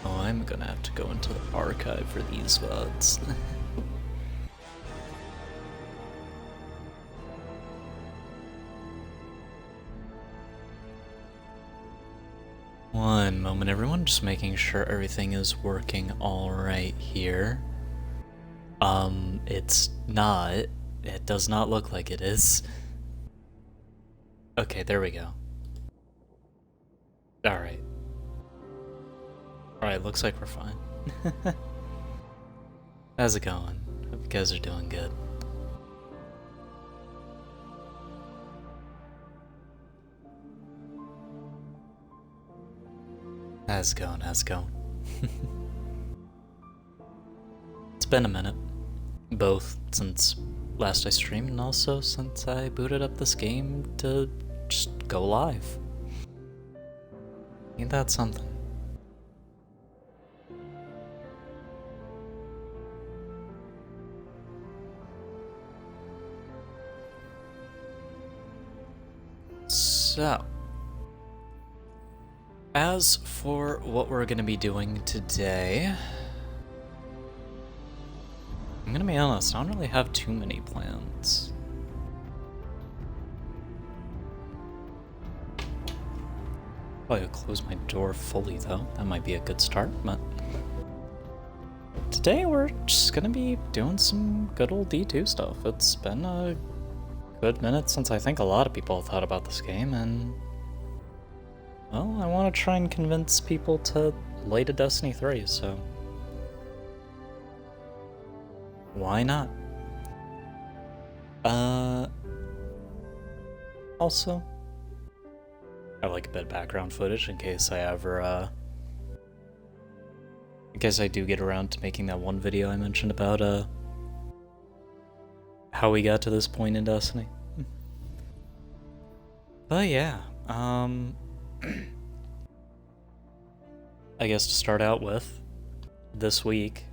Oh, I'm gonna have to go into the archive for these VODs. One moment, everyone, just making sure everything is working alright here. It's not. It does not look like it is. Okay, there we go. Alright. Alright, looks like we're fine. How's it going? Hope you guys are doing good. How's it going? How's it going? It's been a minute. Both since last I streamed and also since I booted up this game to just go live. Ain't that something? So, as for what we're gonna be doing today, I'm gonna be honest, I don't really have too many plans. Probably close my door fully though, that might be a good start, but today we're just gonna be doing some good old D2 stuff. It's been a good minute since I think a lot of people have thought about this game, and well, I want to try and convince people to lay to Destiny 3, so why not? Also, I like a bit of background footage in case I ever, in case I do get around to making that one video I mentioned about, how we got to this point in Destiny. But yeah, I guess to start out with, this week,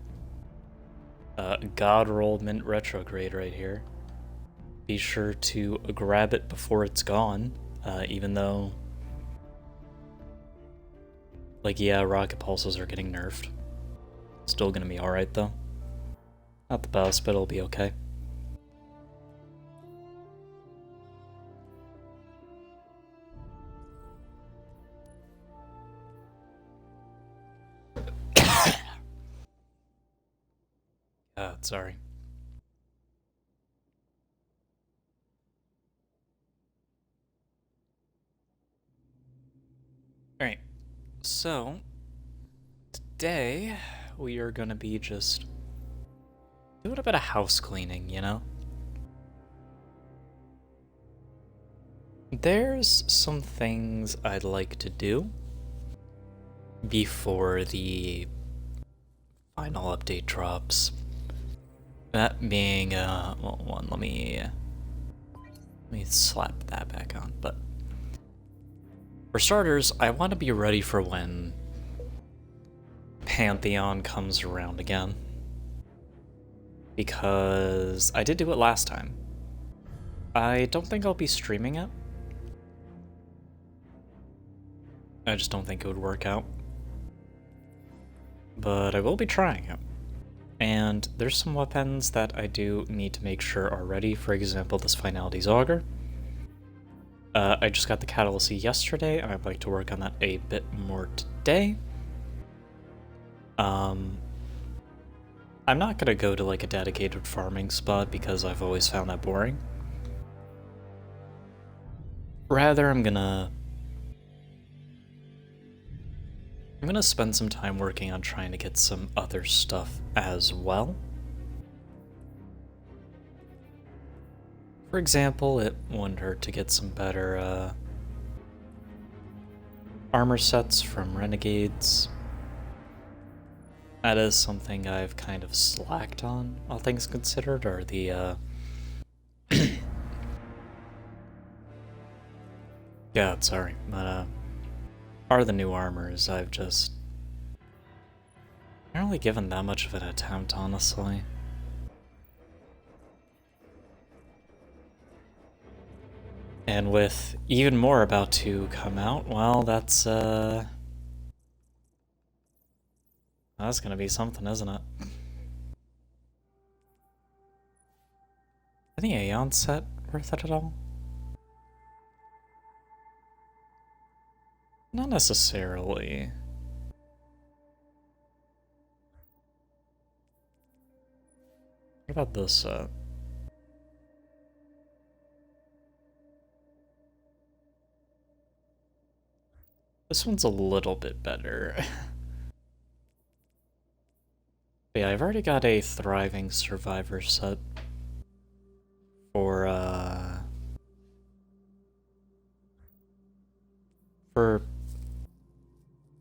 God Roll Mint Retrograde right here. Be sure to grab it before it's gone, even though, like, yeah, rocket pulses are getting nerfed. Still gonna be alright though. Not the best, but it'll be okay. Sorry. Alright, so today we are gonna be just doing a bit of house cleaning, you know? There's some things I'd like to do before the final update drops. That being, well, one, let me slap that back on, but for starters, I want to be ready for when Pantheon comes around again, because I did do it last time. I don't think I'll be streaming it. I just don't think it would work out. But I will be trying it. And there's some weapons that I do need to make sure are ready. For example, this Finality's Augur. I just got the Catalyst yesterday, and I'd like to work on that a bit more today. I'm not gonna go to like a dedicated farming spot because I've always found that boring. Rather, I'm gonna spend some time working on trying to get some other stuff as well. For example, it wouldn't hurt to get some better armor sets from Renegades. That is something I've kind of slacked on, all things considered, or the yeah, sorry, but are the new armors. I've just not really given that much of an attempt, honestly. And with even more about to come out, well, that's gonna be something, isn't it? Is the Aeon set worth it at all? Not necessarily. What about this set? This one's a little bit better. But yeah, I've already got a Thriving Survivor set for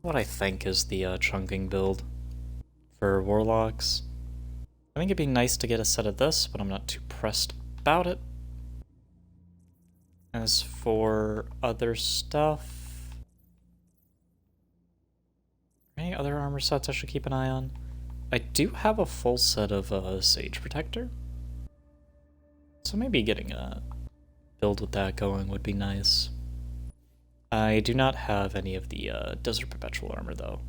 what I think is the chunking build for Warlocks. I think it'd be nice to get a set of this, but I'm not too pressed about it. As for other stuff... Any other armor sets I should keep an eye on? I do have a full set of Sage Protector. So maybe getting a build with that going would be nice. I do not have any of the Desert Perpetual armor though.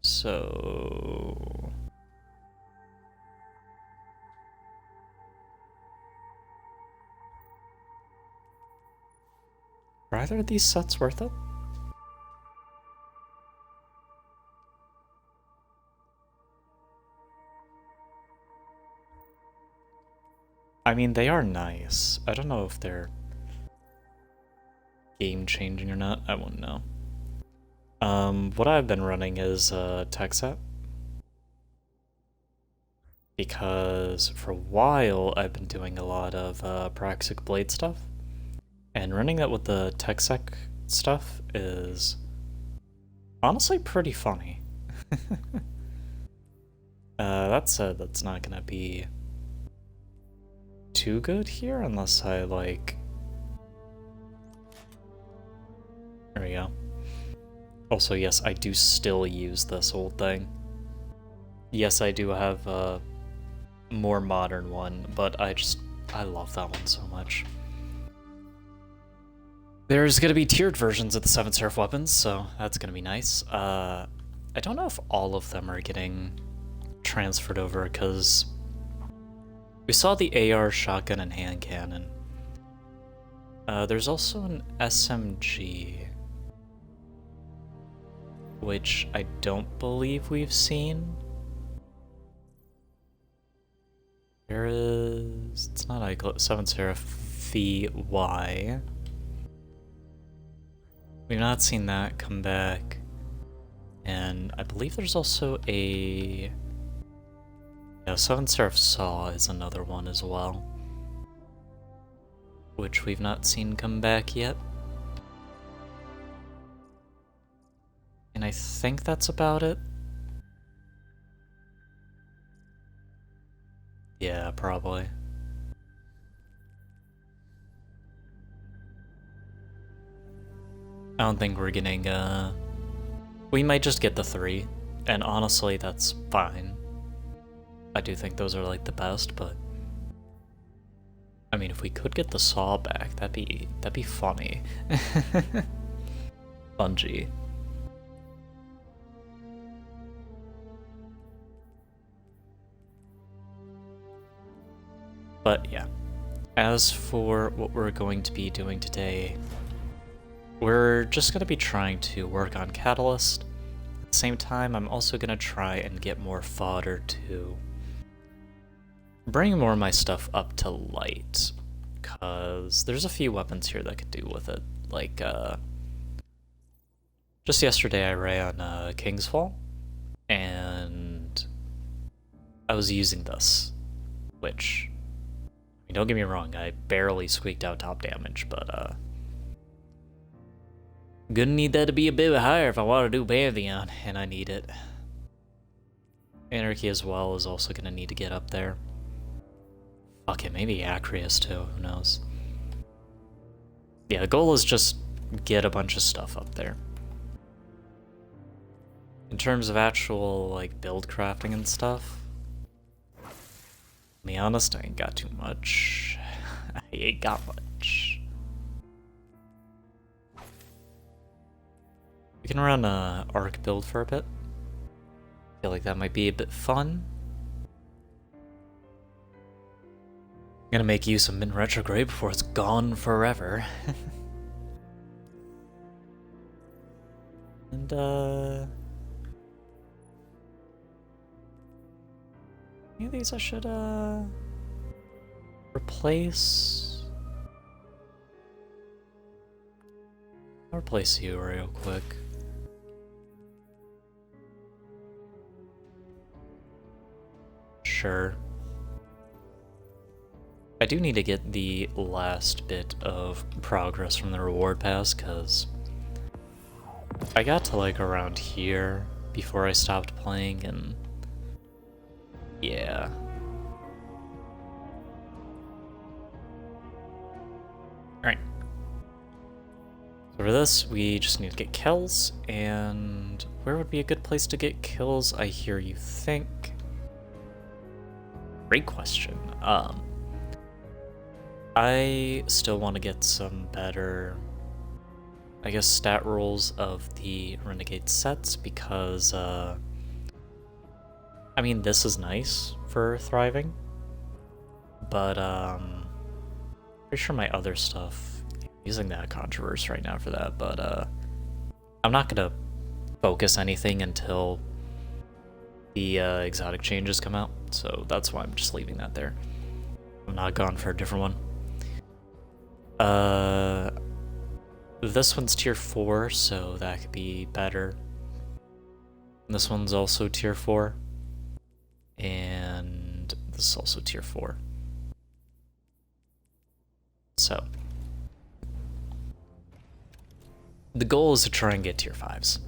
So... Are either of these sets worth it? I mean, they are nice. I don't know if they're game-changing or not. I wouldn't know. What I've been running is TechSet. Because for a while, I've been doing a lot of Praxic Blade stuff. And running that with the TechSec stuff is honestly pretty funny. That said, that's not gonna be too good here unless I like... There we go. Also, yes, I do still use this old thing. Yes, I do have a more modern one, but I love that one so much. There's gonna be tiered versions of the Seven Seraph weapons, so that's gonna be nice. I don't know if all of them are getting transferred over, because we saw the AR, shotgun, and hand cannon. There's also an SMG, which I don't believe we've seen. There is... It's not Seven Seraph VY. We've not seen that come back. And I believe there's also a... Yeah, Seven Seraph Saw is another one as well, which we've not seen come back yet. And I think that's about it. Yeah, probably. I don't think we're getting, we might just get the 3, and honestly, that's fine. I do think those are, like, the best, but... I mean, if we could get the Saw back, that'd be funny. Bungie. But, yeah. As for what we're going to be doing today... We're just going to be trying to work on Catalyst. At the same time, I'm also going to try and get more fodder to bring more of my stuff up to light. Because there's a few weapons here that could do with it. Like, just yesterday I ran King's Fall, and I was using this, which, I mean, don't get me wrong, I barely squeaked out top damage, but, gonna need that to be a bit higher if I want to do Pantheon, and I need it. Anarchy as well is also gonna need to get up there. Fuck it, maybe Acrius too, who knows. Yeah, the goal is just get a bunch of stuff up there. In terms of actual, like, build crafting and stuff, to be honest, I ain't got too much. I ain't got much. We can run a arc build for a bit. Feel like that might be a bit fun. I'm gonna make use of Min Retrograde before it's gone forever. And any of these I should replace. I'll replace you real quick. Sure. I do need to get the last bit of progress from the reward pass, because I got to like around here before I stopped playing, and yeah. Alright. So for this, we just need to get kills, and where would be a good place to get kills, I hear you think? Great question. I still want to get some better, I guess, stat rolls of the Renegade sets, because, I mean, this is nice for thriving, but, pretty sure my other stuff, I'm using that controversy right now for that, but, I'm not gonna focus anything until the, exotic changes come out, so that's why I'm just leaving that there. I'm not going for a different one. This one's tier 4, so that could be better. This one's also tier 4. And this is also tier 4. So the goal is to try and get tier 5s.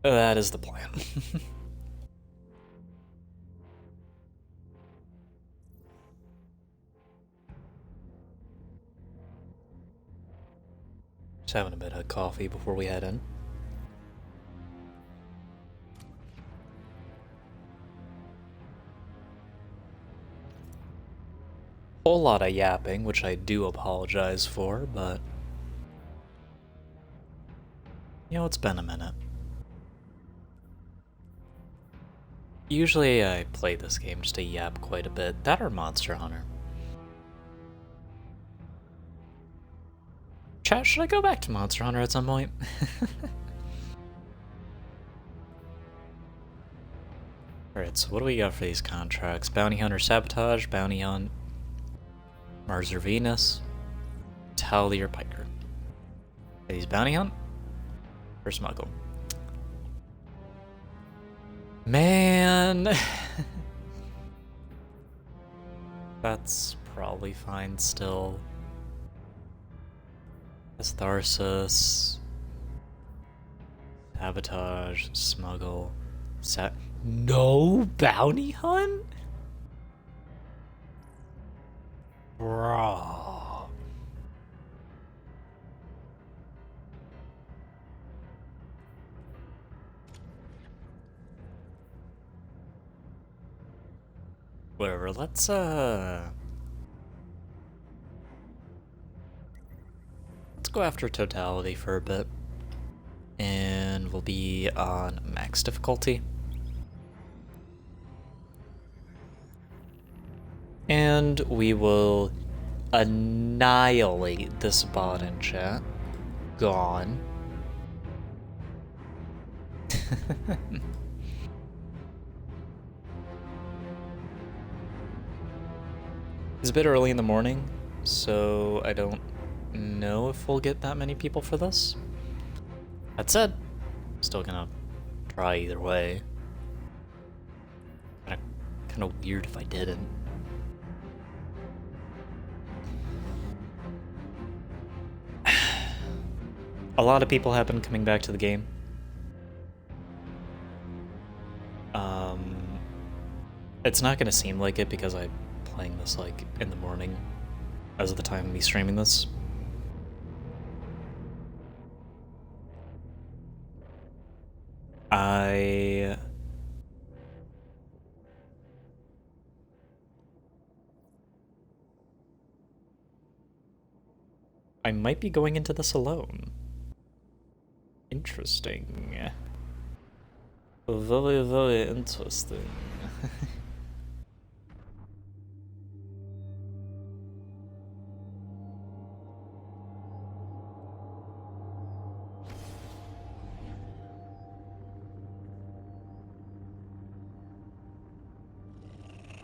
That is the plan. Just having a bit of coffee before we head in. Whole lot of yapping, which I do apologize for, but you know, it's been a minute. Usually I play this game just to yap quite a bit. That or Monster Hunter. Chat, should I go back to Monster Hunter at some point? Alright, so what do we got for these contracts? Bounty Hunter Sabotage, Bounty Hunt, Marzer Venus, Talier Piker. Are these Bounty Hunt or Smuggle? Man! That's probably fine still. Astharsis, Sabotage, Smuggle, no Bounty Hunt? Bro. Whatever, let's go after Totality for a bit, and we'll be on max difficulty. And we will annihilate this bot in chat. Gone. It's a bit early in the morning, so I don't know if we'll get that many people for this. That said, still gonna try either way. Kind of weird if I didn't. A lot of people have been coming back to the game. It's not gonna seem like it because I'm playing this like in the morning as of the time of me streaming this. I might be going into this alone. interesting. Very, very interesting.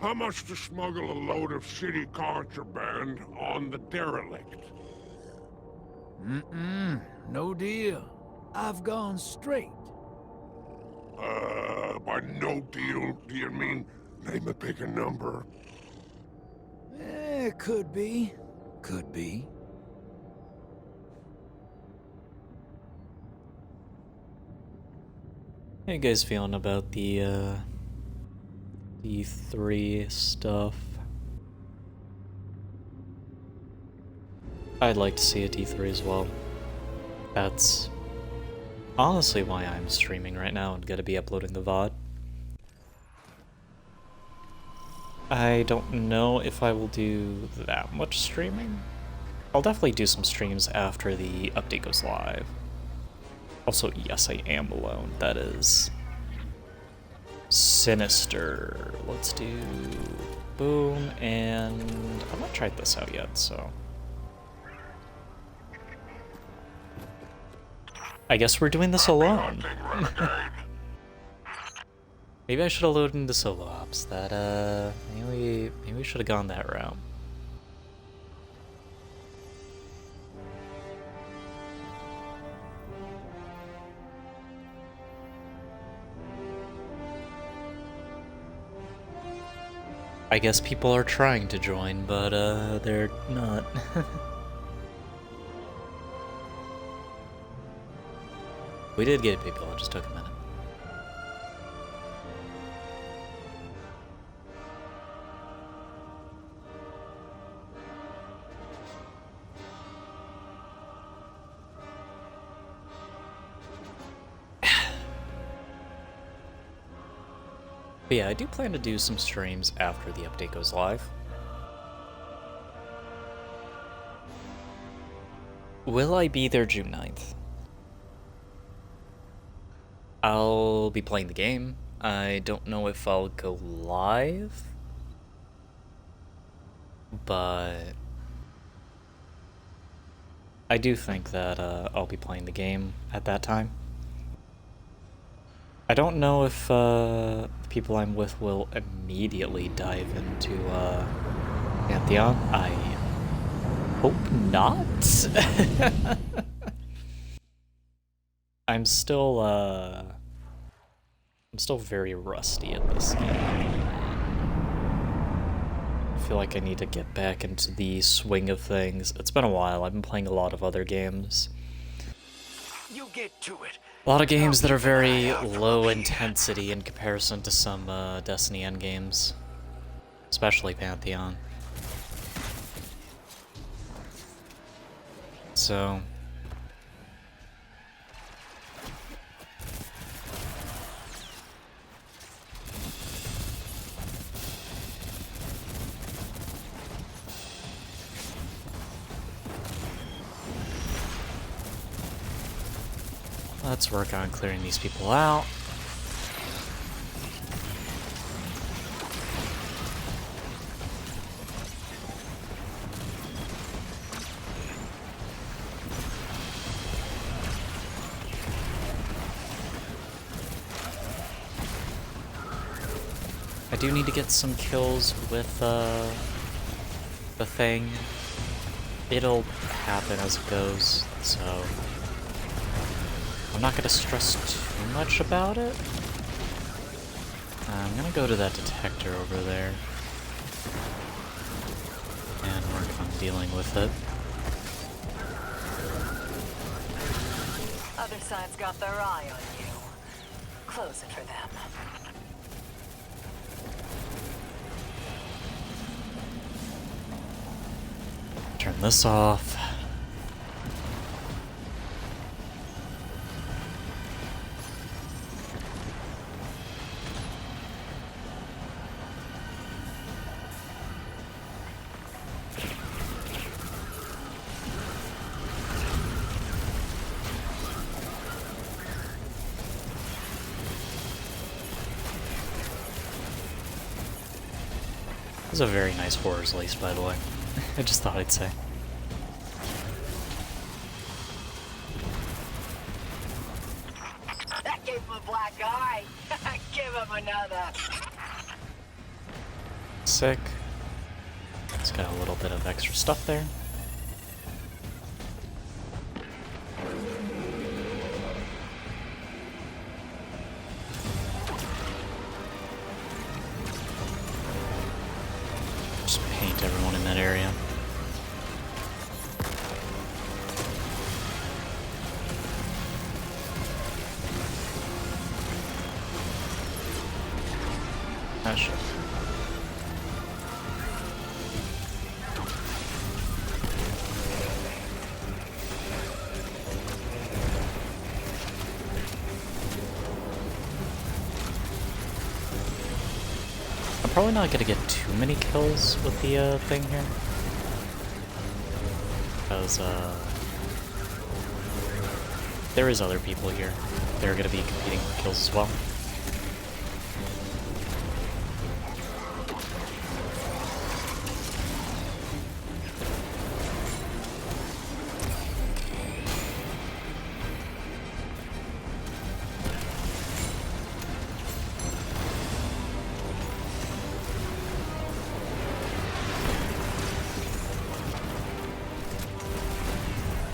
How much to smuggle a load of city contraband on the derelict? No deal. I've gone straight. By no deal, do you mean name a bigger number? Could be. Could be. How you guys feeling about the D3 stuff? I'd like to see a D3 as well. That's honestly why I'm streaming right now and gonna be uploading the VOD. I don't know if I will do that much streaming. I'll definitely do some streams after the update goes live. Also, yes, I am alone. That is sinister. Let's do boom, and I've not tried this out yet, so I guess we're doing this alone. Maybe I should have loaded into solo ops. That maybe we should have gone that route. I guess people are trying to join, but they're not. We did get people, it just took a minute. But yeah, I do plan to do some streams after the update goes live. Will I be there June 9th? I'll be playing the game. I don't know if I'll go live, but I do think that I'll be playing the game at that time. I don't know if the people I'm with will immediately dive into Pantheon. I hope not. I'm still very rusty at this game. I feel like I need to get back into the swing of things. It's been a while. I've been playing a lot of other games. You get to it. A lot of games that are very low intensity in comparison to some Destiny endgames, especially Pantheon. So let's work on clearing these people out. I do need to get some kills with the thing. It'll happen as it goes, so I'm not gonna stress too much about it. I'm gonna go to that detector over there and work on dealing with it. Other side's got their eye on you. Close it for them. Turn this off. was a very nice horror's lace, by the way. I just thought I'd say. That gave him a black eye. Give him another. Sick. It's got a little bit of extra stuff there. Just paint everyone in that area. Ah, shit. I'm probably not gonna get too many kills with the thing here. Because there is other people here. They're gonna be competing for kills as well.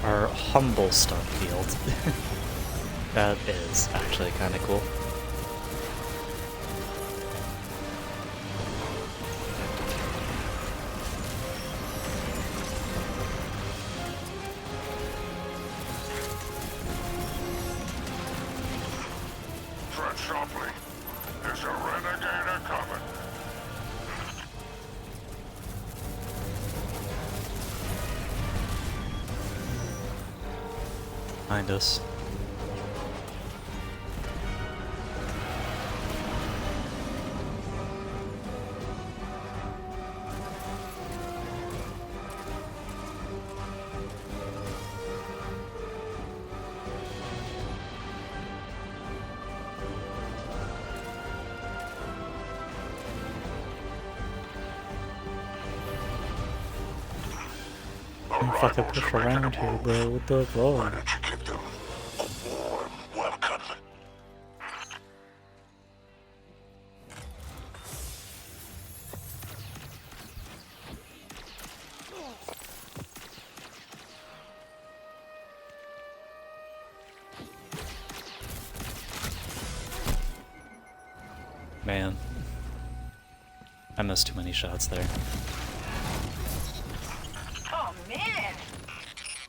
Our humble stuff field. That is actually kind of cool. Tread softly. There's a renegader coming. Behind us. Fuck, I push around here, bro. What the fuck? Did you give them a warm welcome? Man. I missed too many shots there. Oh man,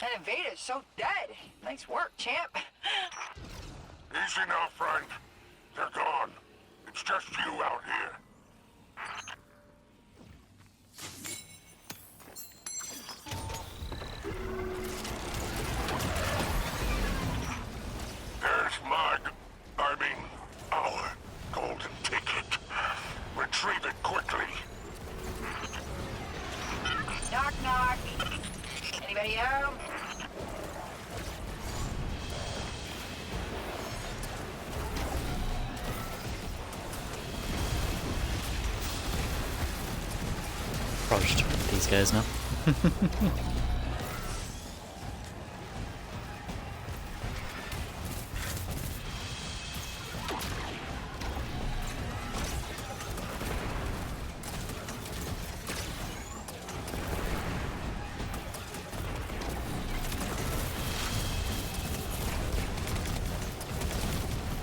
that invader's so dead. Nice work, champ. Easy now, friend. They're gone. It's just you out here. There's our golden ticket. Retrieve it quickly. Knock knock. Anybody home? Probably should target these guys now.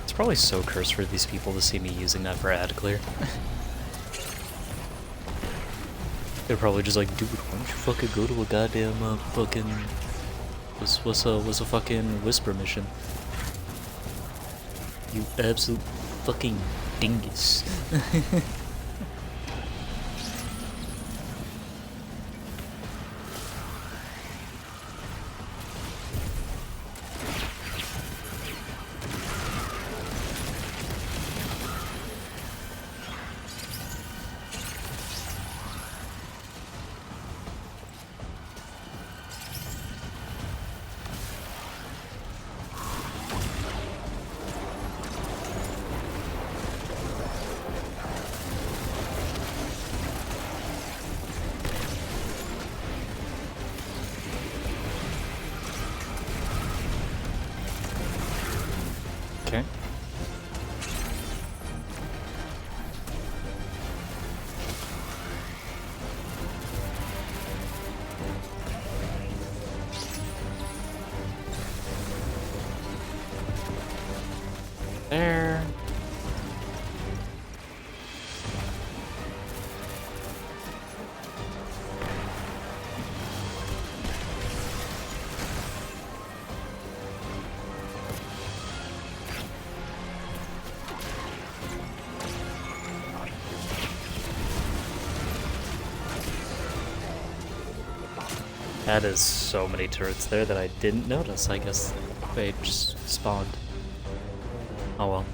It's probably so cursed for these people to see me using that for ad clear. They're probably just like, dude, why don't you fucking go to a goddamn fucking what's a fucking whisper mission? You absolute fucking dingus. Okay. There. That is so many turrets there that I didn't notice. I guess they just spawned. Oh well.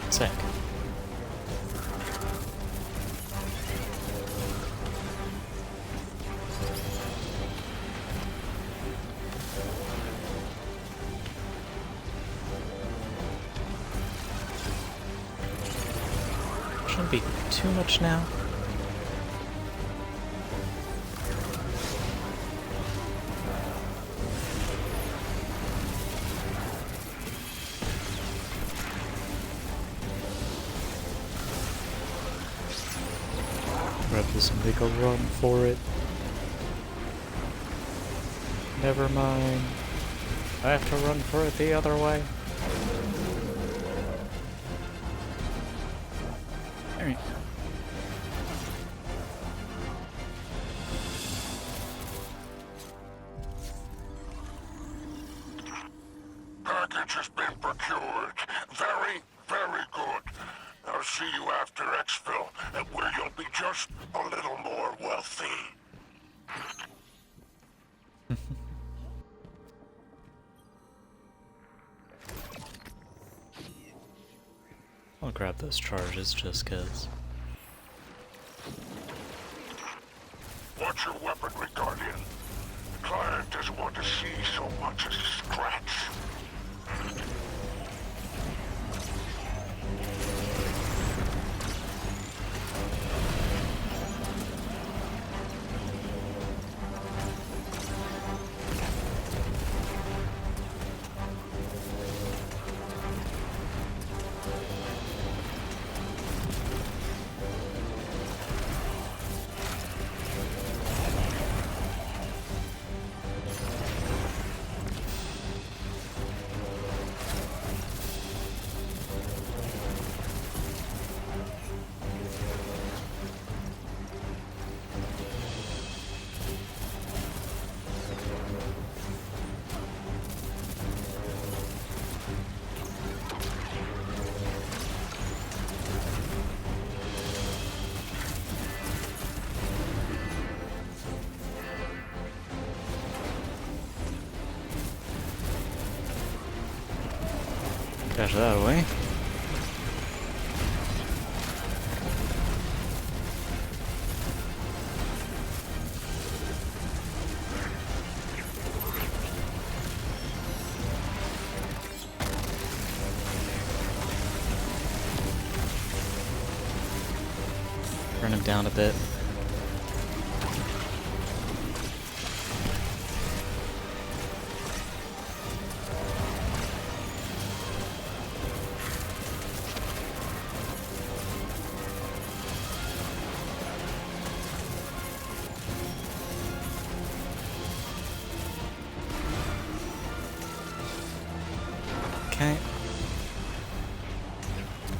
Sick. Shouldn't be too much now. Grab this and make a run for it. Never mind. I have to run for it the other way. Alright. Package has been procured. Very, very good. I'll see you after exfil, where you'll be just a little more wealthy. I'll grab those charges just 'cause. Watch your weaponry, Guardian. The client doesn't want to see so much as a scratch. Dash that away. Burn him down a bit. Okay.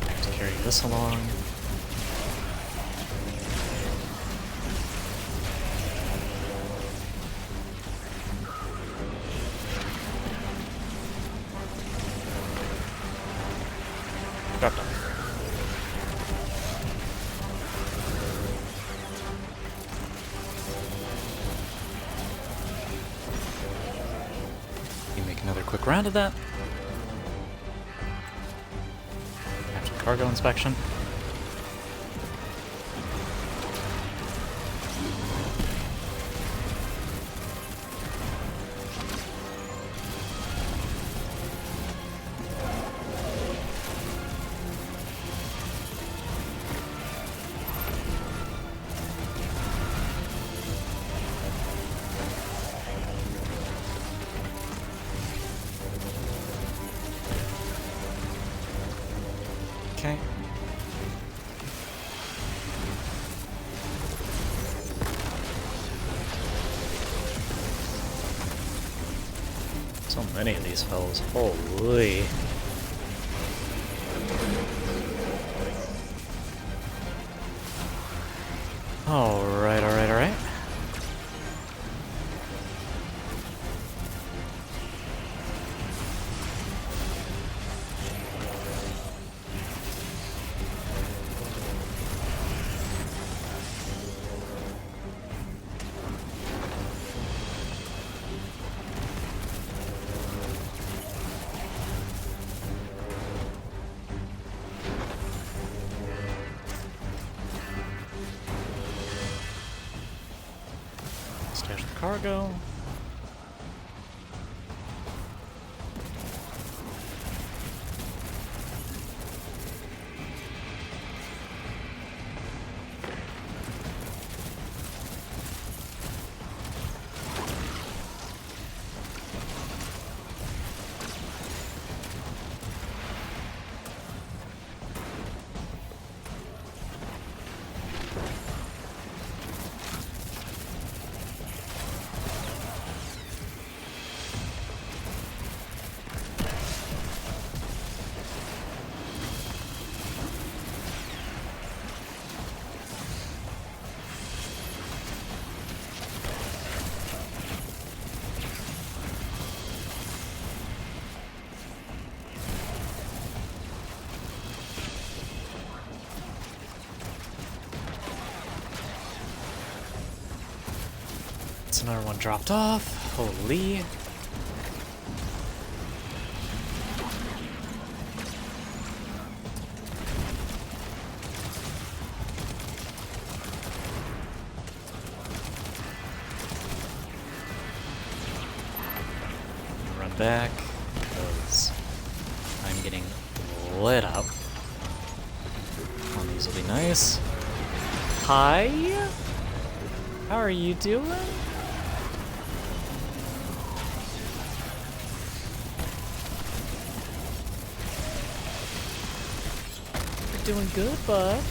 Let's carry this along. Drop down. You make another quick run. grounded that. After cargo inspection. Okay. So many of these fellows, holy. Alright, alright, alright. Stash the cargo. That's another one dropped off. Holy. Run back because I'm getting lit up. One of these will be nice. Hi. How are you doing? Doing good, bud.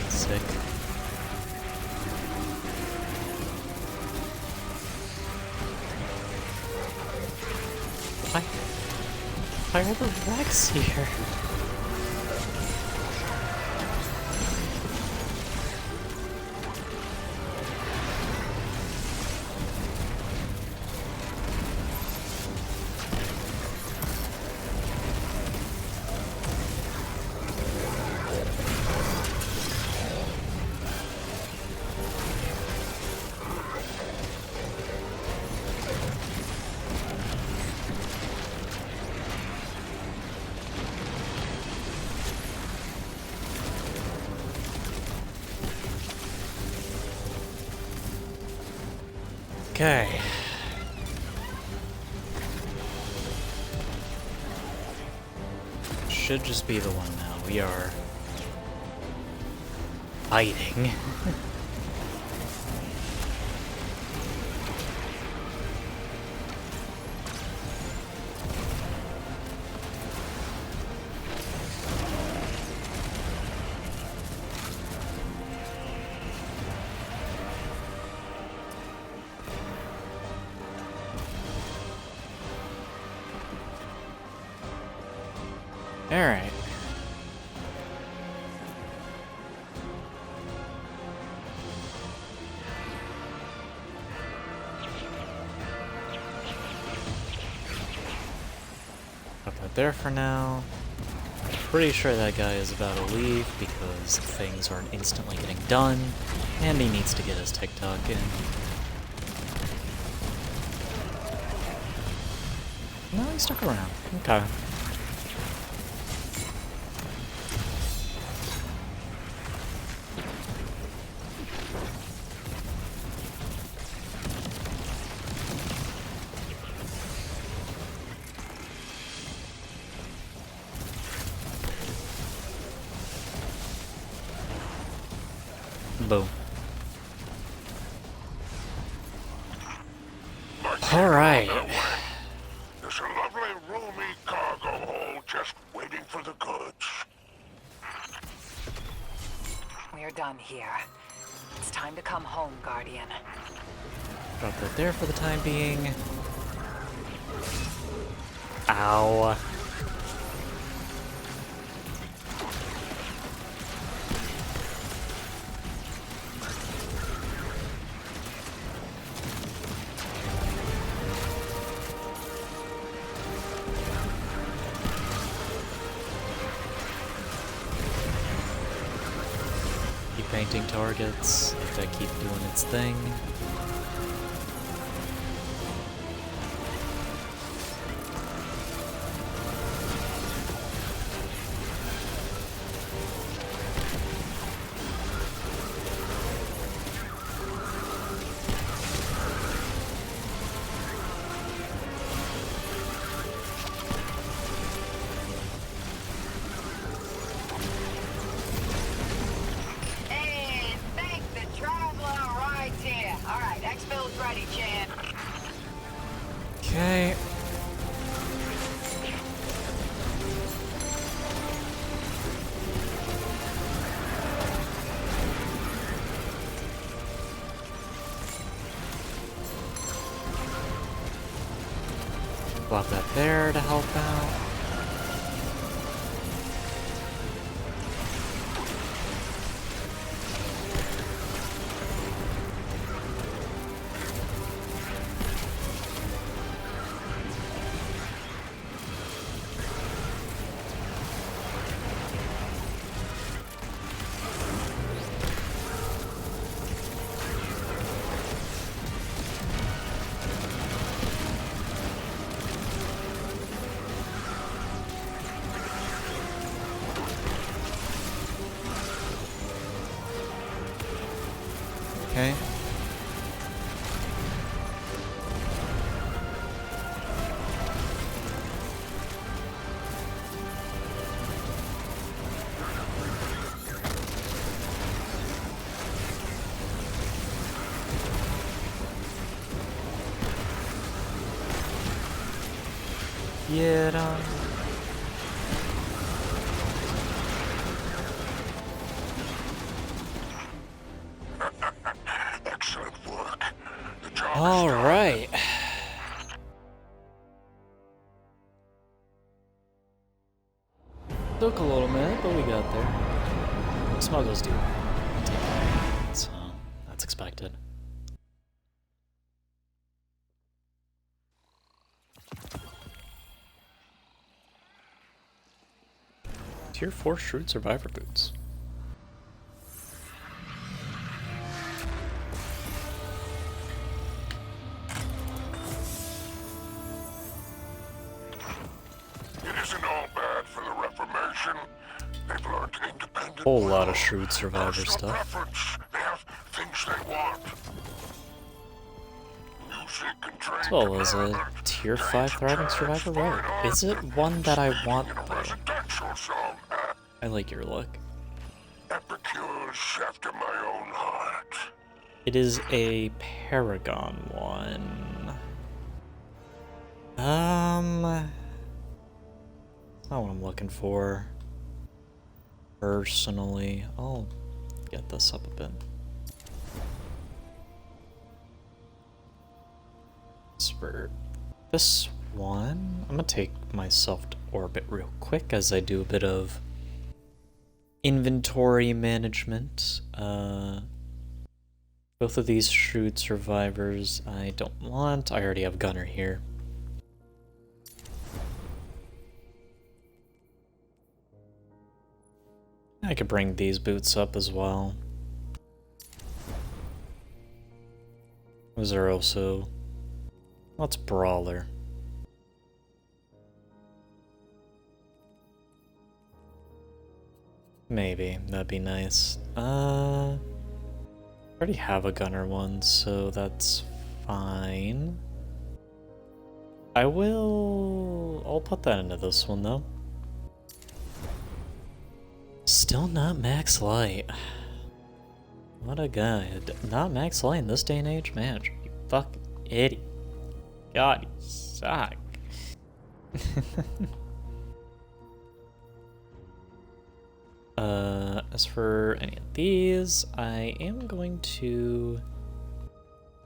Sick. Why are the wrecks here? Okay. Should just be the one now. We are fighting. Alright. Put that there for now. Pretty sure that guy is about to leave because things aren't instantly getting done, and he needs to get his TikTok in. No, he stuck around. Okay. Boom. All right. There's a lovely, roomy cargo hold just waiting for the goods. We're done here. It's time to come home, Guardian. Drop that there for the time being. Ow. Painting targets, let that keep doing its thing. Okay. Plop that there to help out. Okay. Get on. Excellent work. The job All is done. right. Took a little minute, but we got there. Smuggles do. So that's expected. Tier 4 Shrewd Survivor boots. It isn't all bad for the Reformation. They've learned independent. Whole lot of will, Shrewd Survivor personal stuff. preference. They have things they want. Music and trade As well as a development, Tier 5 games, Thriving tags, Survivor fine Rogue. art, Is it one that I want, singing in a though? residential zone. I like your look. Epicures after my own heart. It is a Paragon one. That's not what I'm looking for. Personally, I'll get this up a bit. Spurt. This one. I'm gonna take myself to orbit real quick as I do a bit of inventory management. Both of these shrewd survivors I don't want. I already have Gunner here. I could bring these boots up as well. Those are also... What's Brawler? Maybe, that'd be nice. I already have a Gunner one, so that's fine. I'll put that into this one though. Still not max light. What a guy. Not max light in this day and age? Man, you fucking idiot. God, you suck. As for any of these, I am going to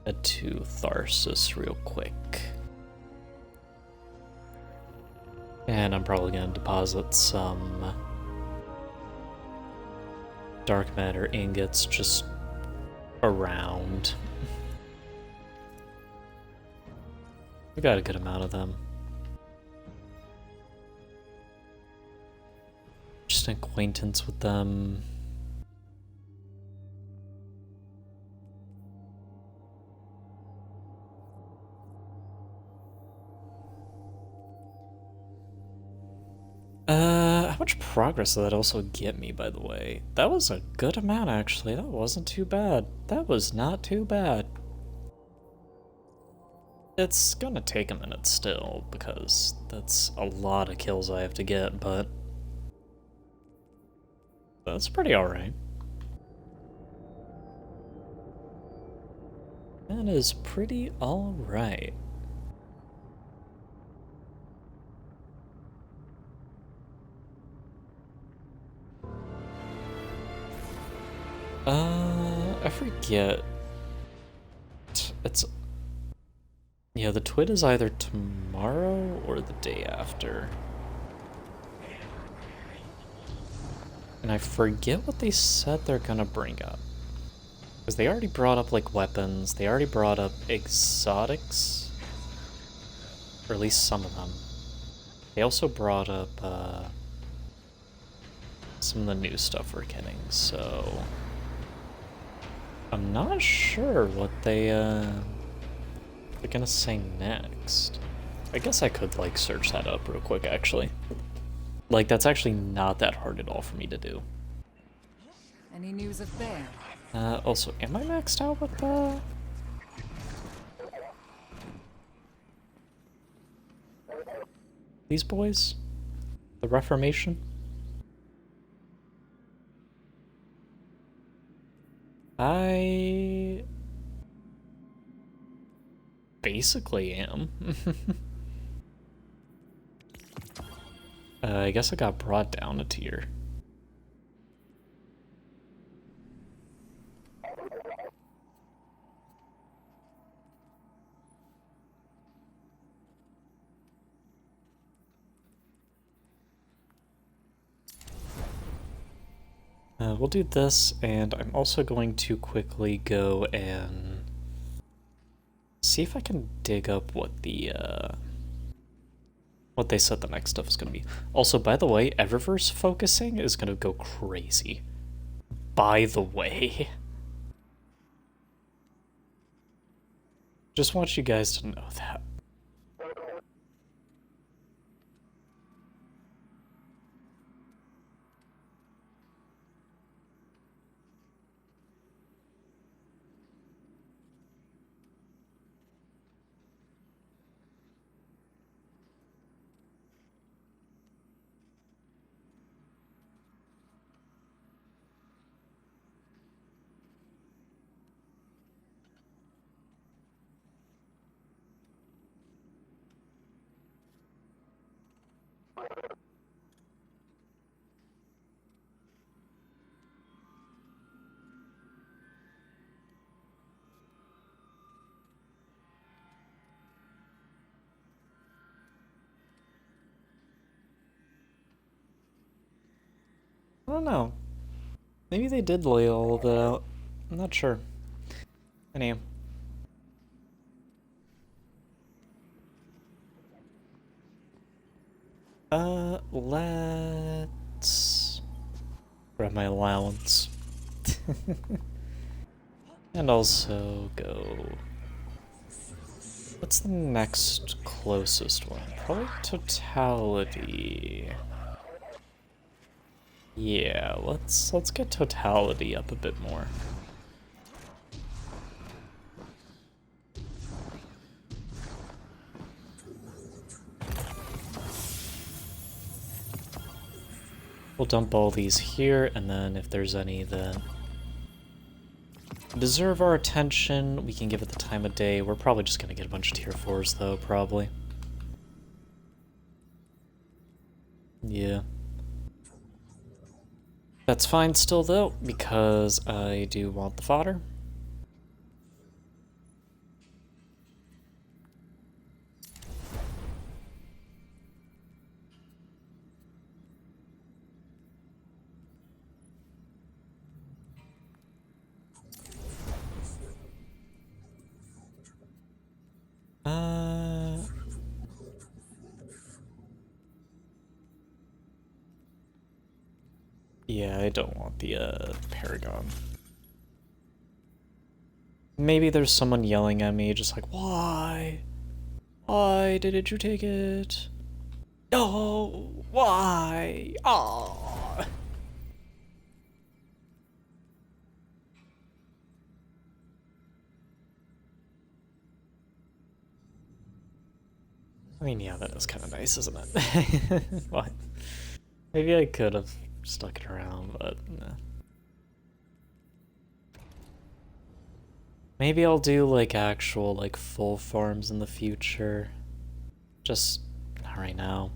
head to Tharsis real quick. And I'm probably going to deposit some dark matter ingots just around. We got a good amount of them. Just an acquaintance with them. How much progress did that also get me, by the way? That was a good amount, actually. That wasn't too bad. That was not too bad. It's gonna take a minute still, because that's a lot of kills I have to get, but that's pretty alright. That is pretty alright. I forget. It's... Yeah, the twit is either tomorrow or the day after. And I forget what they said they're gonna bring up. Because they already brought up, like, weapons. They already brought up exotics. Or at least some of them. They also brought up, some of the new stuff we're getting, so... I'm not sure what they're gonna say next. I guess I could, like, search that up real quick, actually. Like, that's actually not that hard at all for me to do. Any news of Bear? Also, am I maxed out with these boys? The Reformation? I basically am. I guess I got brought down a tier. We'll do this, and I'm also going to quickly go and see if I can dig up what the, what they said the next stuff is going to be. Also, by the way, Eververse focusing is going to go crazy. By the way. Just want you guys to know that. don't know. Maybe they did lay all of that out. I'm not sure. Anyway. Let's grab my allowance. And also go... What's the next closest one? Probably Totality. Yeah, let's get Totality up a bit more. We'll dump all these here, and then if there's any that deserve our attention, we can give it the time of day. We're probably just gonna get a bunch of tier 4s though, probably. Yeah. That's fine still though, because I do want the fodder. Yeah, I don't want the Paragon. Maybe there's someone yelling at me, just like, why? Why didn't you take it? No, why? Ah. I mean, yeah, that is kind of nice, isn't it? What? Maybe I could have stuck it around, but nah. Maybe I'll do like actual like full farms in the future. Just not right now.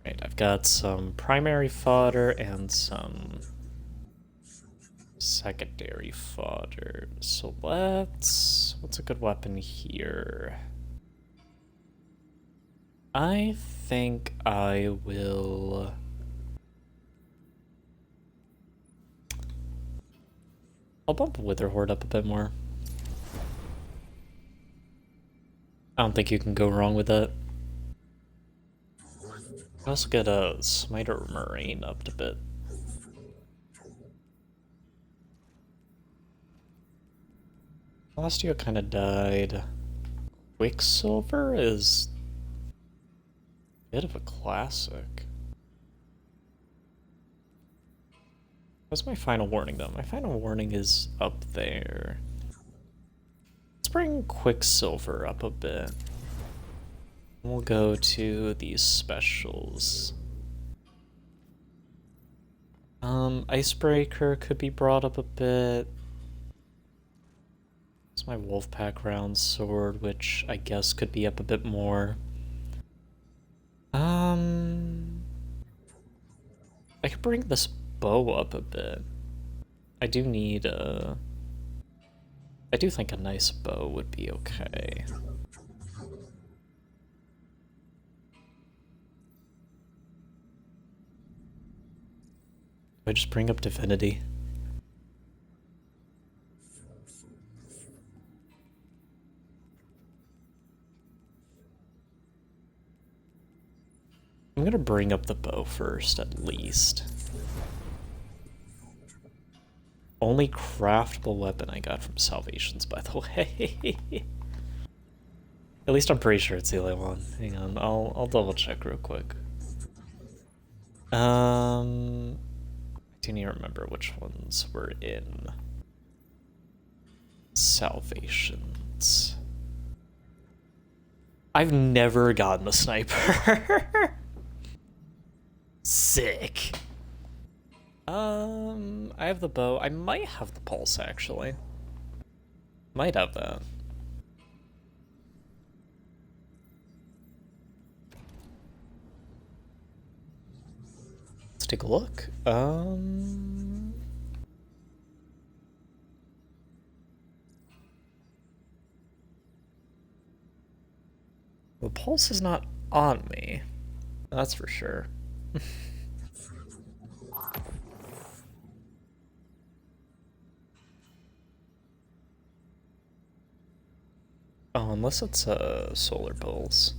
Right, I've got some primary fodder and some secondary fodder. So what's a good weapon here? I think I will... I'll bump Witherhoard up a bit more. I don't think you can go wrong with that. I also get a Smiter Moraine up a bit. Celestia kind of died. Quicksilver is a bit of a classic. What's my final warning though? My final warning is up there. Let's bring Quicksilver up a bit. We'll go to these specials. Icebreaker could be brought up a bit. It's my Wolfpack round sword, which I guess could be up a bit more. I could bring this bow up a bit. I do need a... I do think a nice bow would be okay. I just bring up Divinity. I'm gonna bring up the bow first, at least. Only craftable weapon I got from Salvations, by the way. At least I'm pretty sure it's the only one. Hang on, I'll double check real quick. I don't even remember which ones were in Salvations. I've never gotten the sniper. Sick. I have the bow. I might have the pulse, actually. Might have that. Let's take a look. The pulse is not on me. That's for sure. unless it's solar pulse.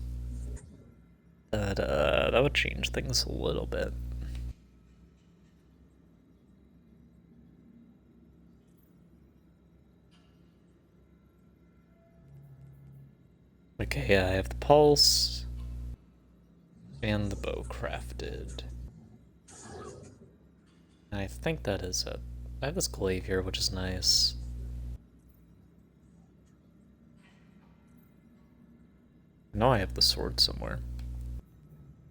That would change things a little bit. Okay, yeah, I have the pulse and the bow crafted. And I think that is it. I have this glaive here, which is nice. I know I have the sword somewhere.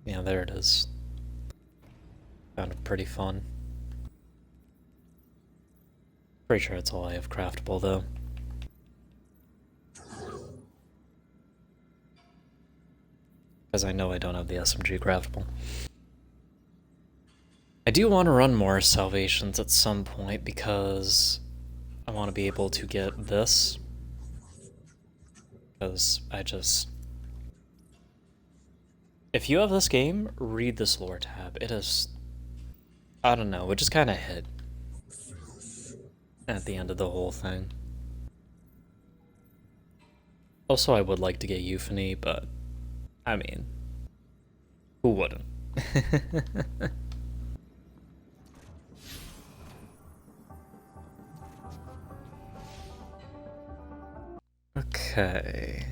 Yeah, there it is. Found it pretty fun. Pretty sure that's all I have craftable, though. Because I know I don't have the SMG craftable. I do want to run more salvations at some point because I want to be able to get this. Because I just... If you have this game, read this lore tab. It is... I don't know, it just kind of hit at the end of the whole thing. Also, I would like to get Euphony, but I mean, who wouldn't? Okay.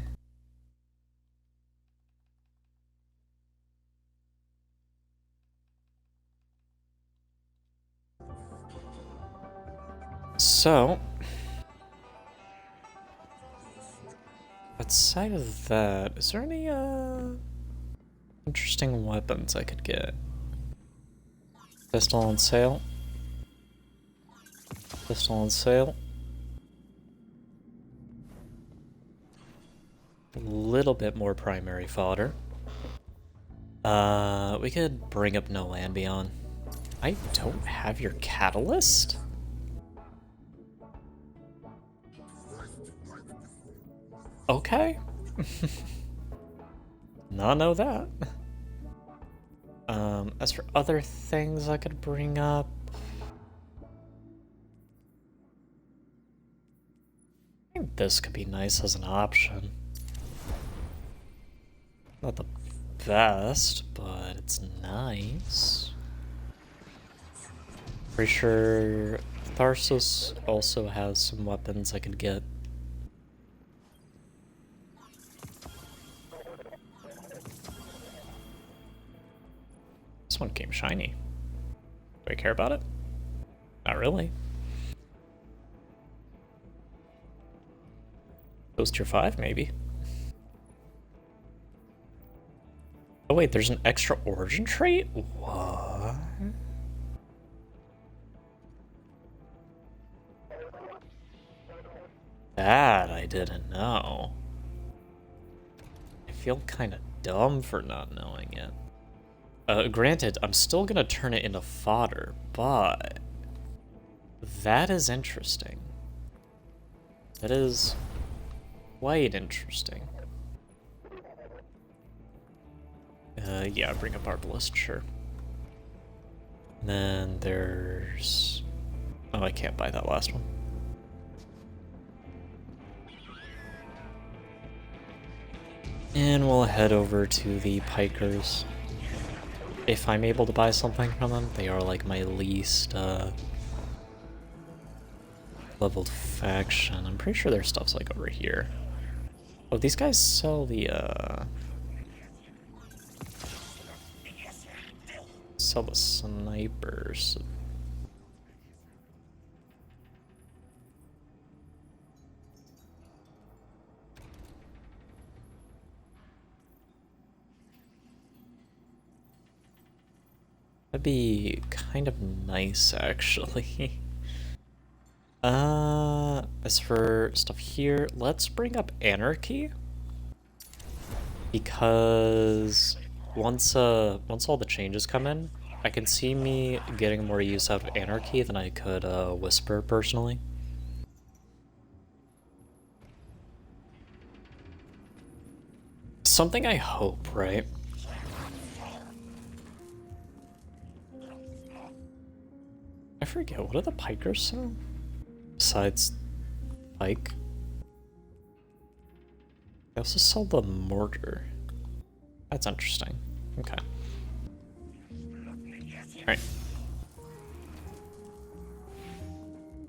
So, outside of that, is there any interesting weapons I could get? Pistol on sale. Pistol on sale. A little bit more primary fodder. We could bring up No Land Beyond. I don't have your catalyst? Okay. Not know that. As for other things I could bring up, I think this could be nice as an option. Not the best, but it's nice. Pretty sure Tharsos also has some weapons I could get. This one came shiny. Do I care about it? Not really. Goes tier 5, maybe. Oh wait, there's an extra origin trait? What? That I didn't know. I feel kind of dumb for not knowing it. Granted, I'm still gonna turn it into fodder, but that is interesting. That is quite interesting. Yeah, bring up Arbalest, sure. And then there's... Oh, I can't buy that last one. And we'll head over to the Pikers. If I'm able to buy something from them, they are like my least leveled faction. I'm pretty sure their stuff's like over here. Oh, these guys sell the snipers. That'd be kind of nice, actually. As for stuff here, let's bring up Anarchy. Because once all the changes come in, I can see me getting more use out of Anarchy than I could Whisper, personally. Something I hope, right? I forget, what do the Pikers sell? Besides Pike? I also sell the mortar. That's interesting. Okay. Alright.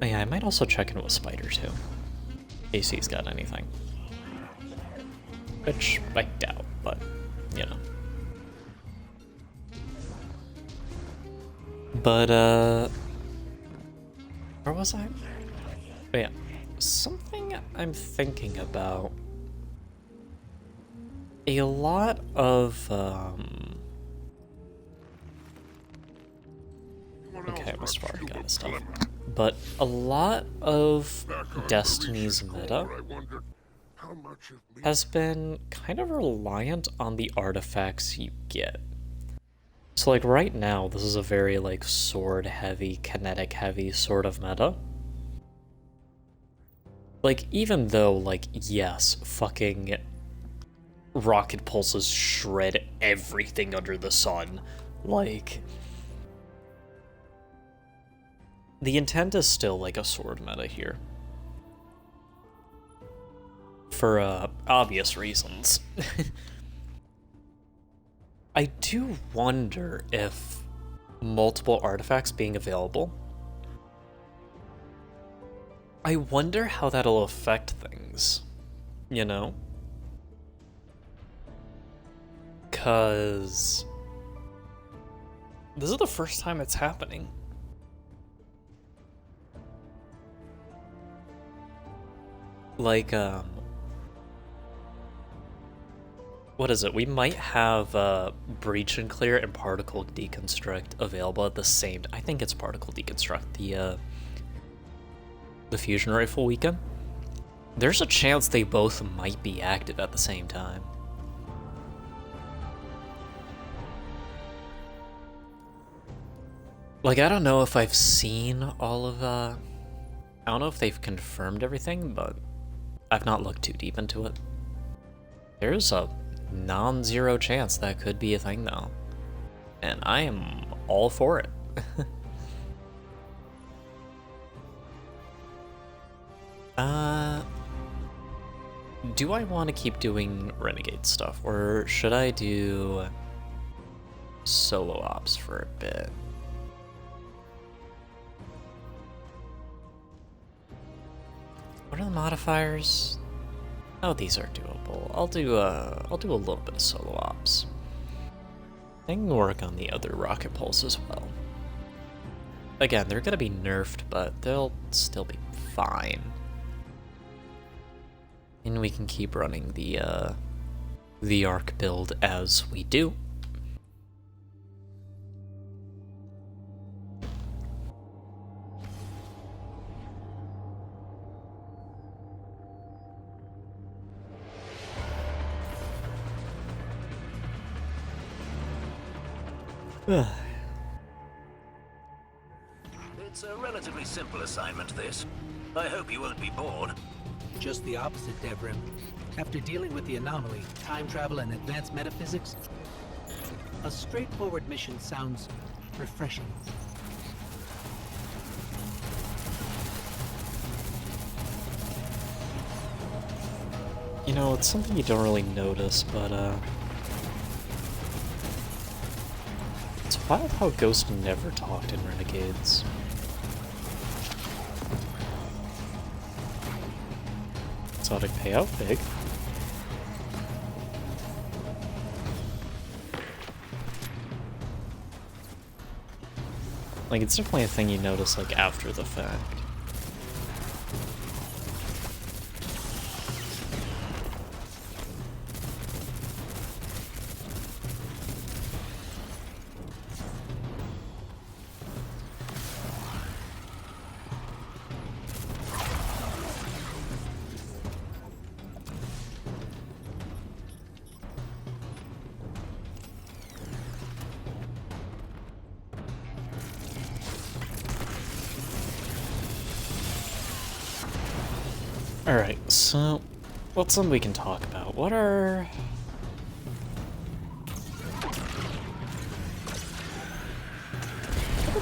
Oh yeah, I might also check in with Spider too. In case he's got anything. Which I doubt, but you know. But where was I? Oh yeah. Something I'm thinking about. A lot of okay, Mr. Got his stuff. But a lot of Destiny's meta has been kind of reliant on the artifacts you get. So like right now, this is a very like sword heavy, kinetic heavy sort of meta. Like even though like yes, fucking rocket pulses shred everything under the sun, like the intent is still like a sword meta here. For obvious reasons. I do wonder if multiple artifacts being available, I wonder how that'll affect things, you know? Because this is the first time it's happening. Like, what is it? We might have Breach and Clear and Particle Deconstruct available at the same time. I think it's Particle Deconstruct, the Fusion Rifle weekend. There's a chance they both might be active at the same time. Like, I don't know if I've seen all of, I don't know if they've confirmed everything, but I've not looked too deep into it. There's a non-zero chance that could be a thing, though. And I am all for it. Do I want to keep doing Renegade stuff, or should I do solo ops for a bit? What are the modifiers? Oh, these are doable. I'll do a little bit of solo ops. I can work on the other rocket pulse as well. Again, they're gonna be nerfed, but they'll still be fine. And we can keep running the arc build as we do. It's a relatively simple assignment, this. I hope you won't be bored. Just the opposite, Devrim. After dealing with the anomaly, time travel, and advanced metaphysics, a straightforward mission sounds refreshing. You know, it's something you don't really notice, but it's wild how Ghost never talked in Renegades. Exotic payout, big. Like, it's definitely a thing you notice, like, after the fact. Alright, so what's something we can talk about? What are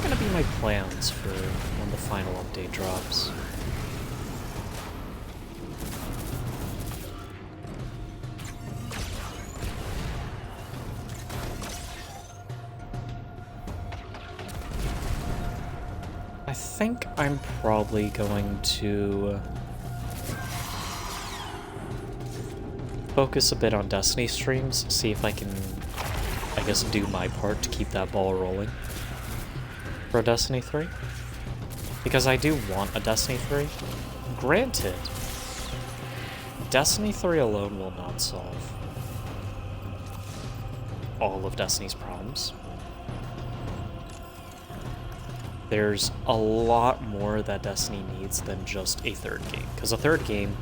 gonna be my plans for when the final update drops? I think I'm probably going to focus a bit on Destiny streams, see if I can, I guess, do my part to keep that ball rolling for Destiny 3. Because I do want a Destiny 3. Granted, Destiny 3 alone will not solve all of Destiny's problems. There's a lot more that Destiny needs than just a third game, because a third game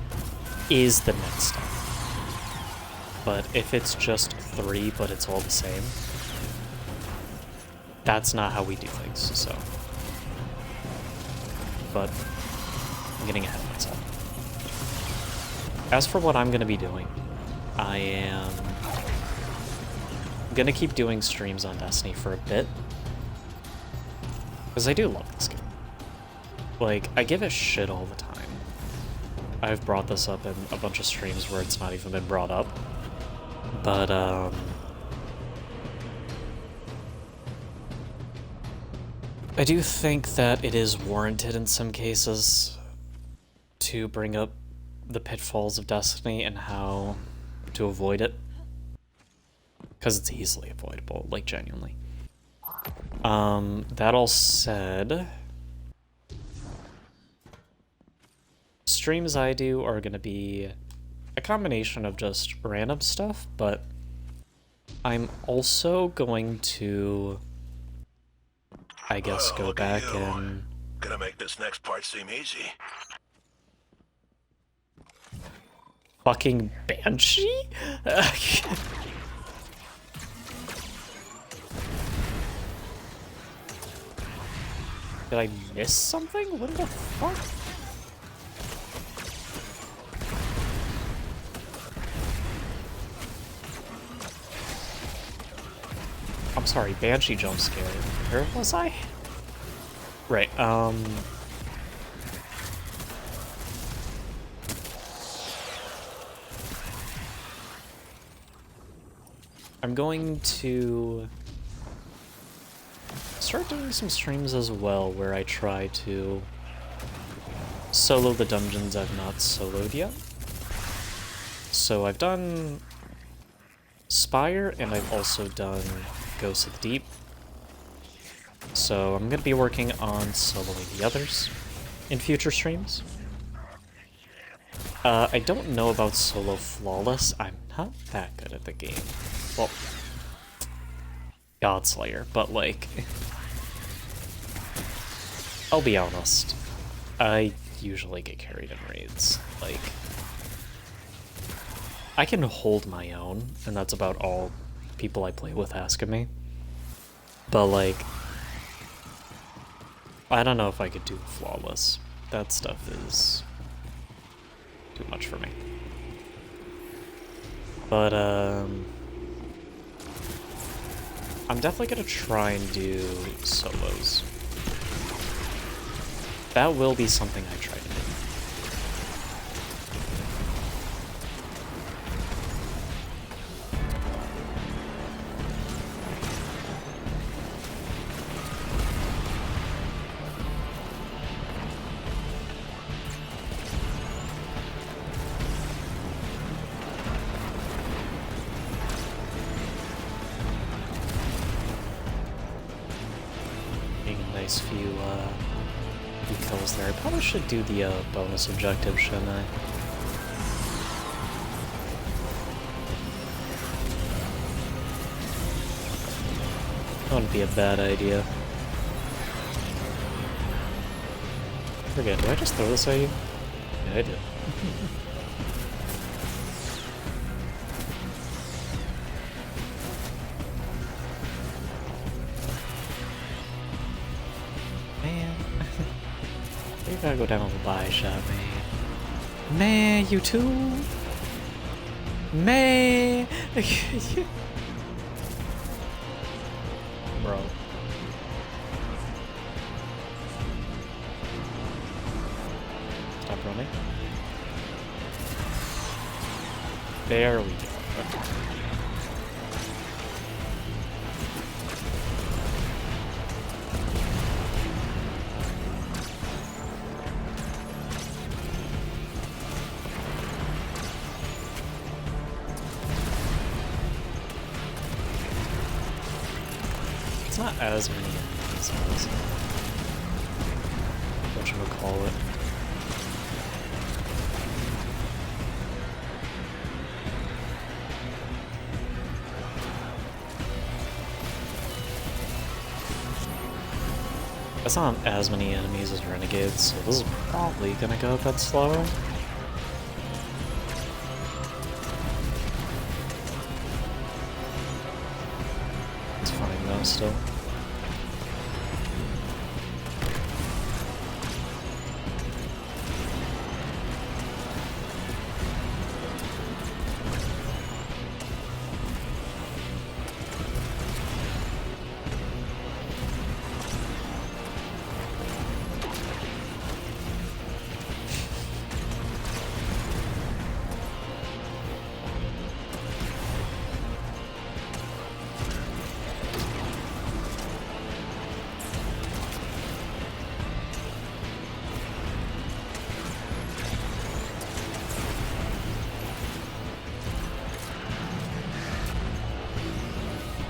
is the next step. But if it's just 3, but it's all the same, that's not how we do things, so. But I'm getting ahead of myself. As for what I'm going to be doing, I am going to keep doing streams on Destiny for a bit. Because I do love this game. Like, I give it shit all the time. I've brought this up in a bunch of streams where it's not even been brought up. But, I do think that it is warranted in some cases to bring up the pitfalls of Destiny and how to avoid it. Because it's easily avoidable, like, genuinely. That all said, streams I do are going to be a combination of just random stuff, but I'm also going to, I guess, go back and... Gonna make this next part seem easy. Fucking Banshee? Did I miss something? What the fuck? I'm sorry, Banshee jump scare. Where was I? Right, I'm going to start doing some streams as well where I try to solo the dungeons I've not soloed yet. So I've done Spire and I've also done Ghosts of the Deep. So I'm going to be working on soloing the others in future streams. I don't know about Solo Flawless. I'm not that good at the game. Well, Godslayer, but like... I'll be honest. I usually get carried in raids. Like... I can hold my own, and that's about all people I play with ask of me. But like... I don't know if I could do Flawless. That stuff is... too much for me. But, I'm definitely gonna try and do solos. That will be something I try to do. Few kills there. I probably should do the bonus objective, shouldn't I? That wouldn't be a bad idea. Forget, did I just throw this at you? Yeah, I did. Gotta go down to the buy shop, man. Man, you too? Man! Bro. Stop running. There we go. Okay. not as many enemies as whatchamacallit. That's not as many enemies as Renegades, so this is probably gonna go a bit slower. It's fine though, still.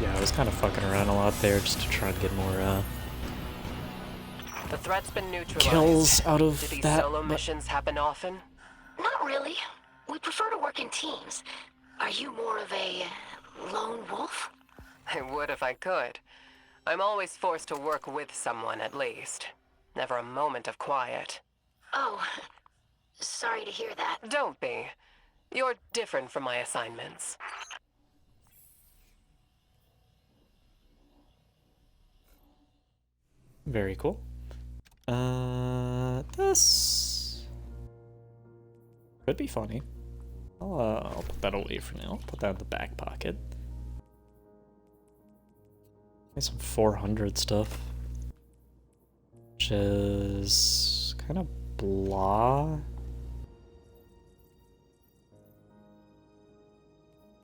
Yeah, I was kind of fucking around a lot there just to try and get more The threat's been neutralized. kills out of Do these that. solo but- missions happen often? Not really. We prefer to work in teams. Are you more of a lone wolf? I would if I could. I'm always forced to work with someone at least. Never a moment of quiet. Oh, sorry to hear that. Don't be. You're different from my assignments. Very cool. This could be funny. I'll put that away for now. Put that in the back pocket. Maybe some 400 stuff. Which is kind of blah.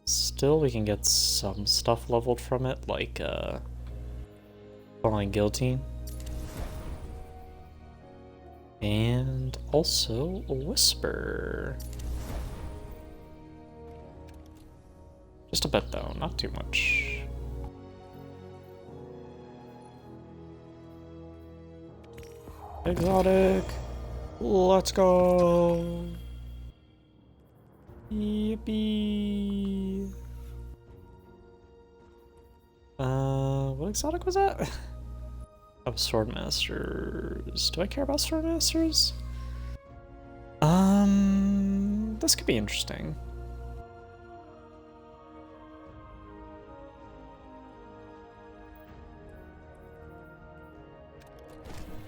Still, we can get some stuff leveled from it, like, Falling Guillotine. And also a Whisper. Just a bit though, not too much. Exotic! Let's go! Yippee! What exotic was that? Oh, Swordmasters. Do I care about Swordmasters? This could be interesting.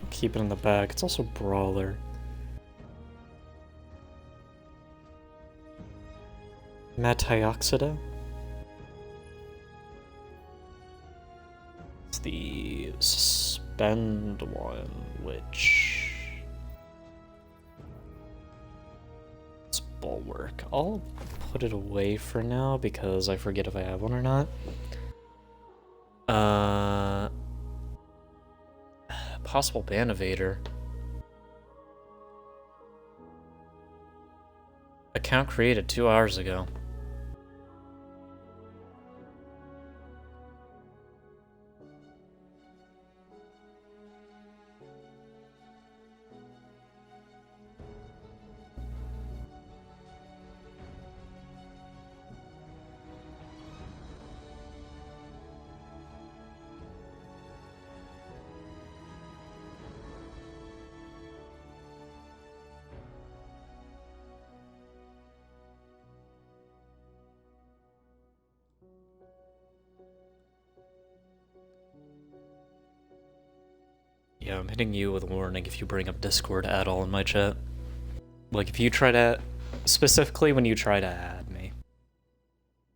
Keep it in the back. It's also Brawler. Matioxida. It's the Suspend one, which... It's Bulwark. I'll put it away for now because I forget if I have one or not. Possible ban evader. Account created 2 hours ago. Yeah, I'm hitting you with a warning if you bring up Discord at all in my chat. Like, if you try to... Specifically when you try to add me.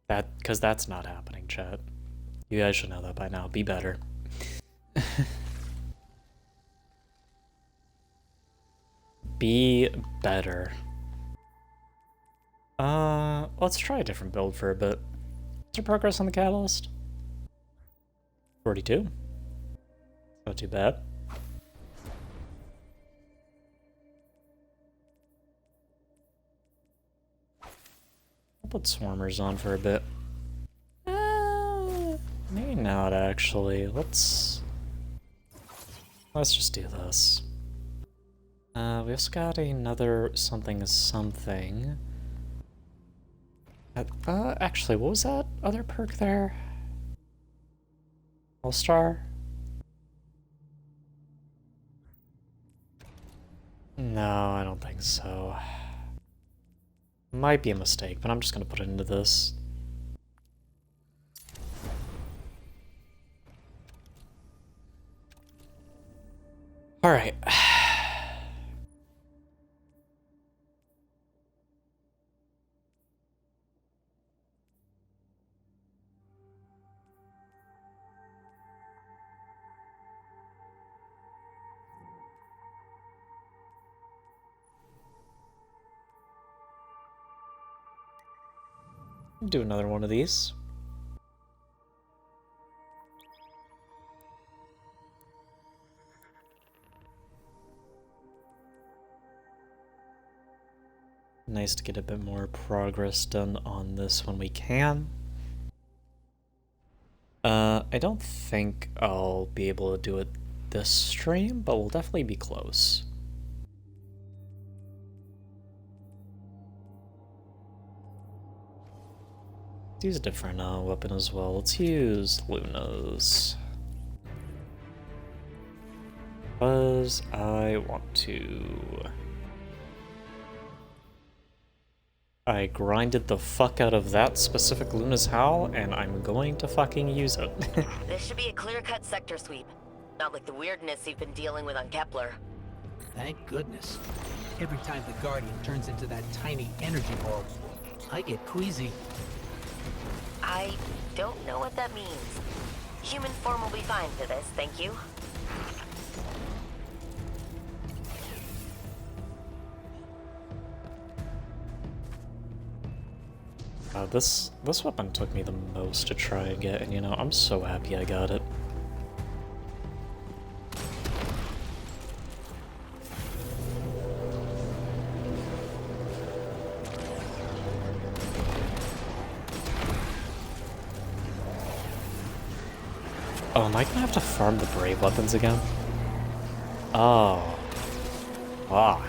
Because that's not happening, chat. You guys should know that by now. Be better. Be better. Let's try a different build for a bit. What's your progress on the Catalyst? 42. Not too bad. I'll put Swarmers on for a bit. Maybe not, actually. actually. Let's just do this. We also got another something. Actually, what was that other perk there? All-Star? No, I don't think so. Might be a mistake, but I'm just gonna put it into this. Alright. Do another one of these. Nice to get a bit more progress done on this when we can. I don't think I'll be able to do it this stream, but we'll definitely be close. Let's use a different weapon as well. Let's use Luna's. Because I want to... I grinded the fuck out of that specific Luna's Howl, and I'm going to fucking use it. This should be a clear-cut sector sweep. Not like the weirdness you've been dealing with on Kepler. Thank goodness. Every time the Guardian turns into that tiny energy ball, I get queasy. I don't know what that means. Human form will be fine for this, thank you. This weapon took me the most to try and get, and you know, I'm so happy I got it. Oh, am I gonna have to farm the brave weapons again? Oh. Fuck.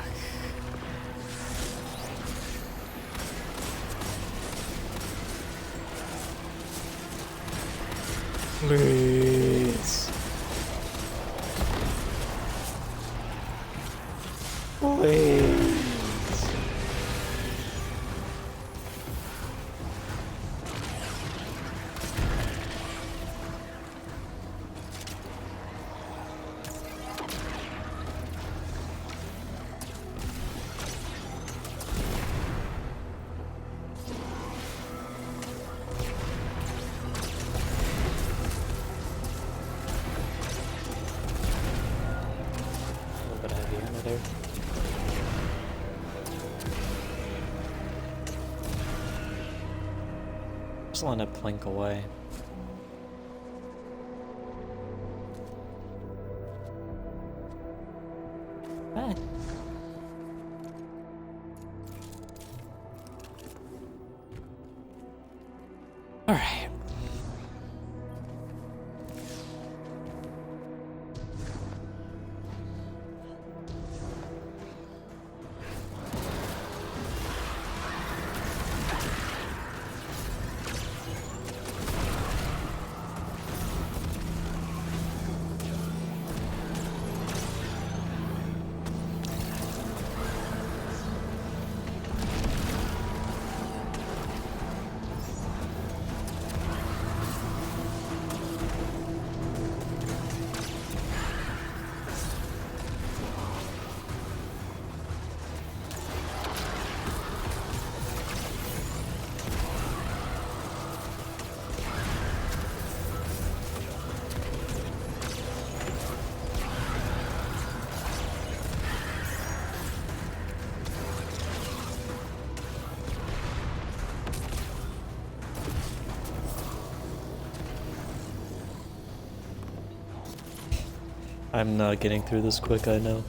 Please. Please. Just let it blink away. Ah. All right. I'm not getting through this quick, I know.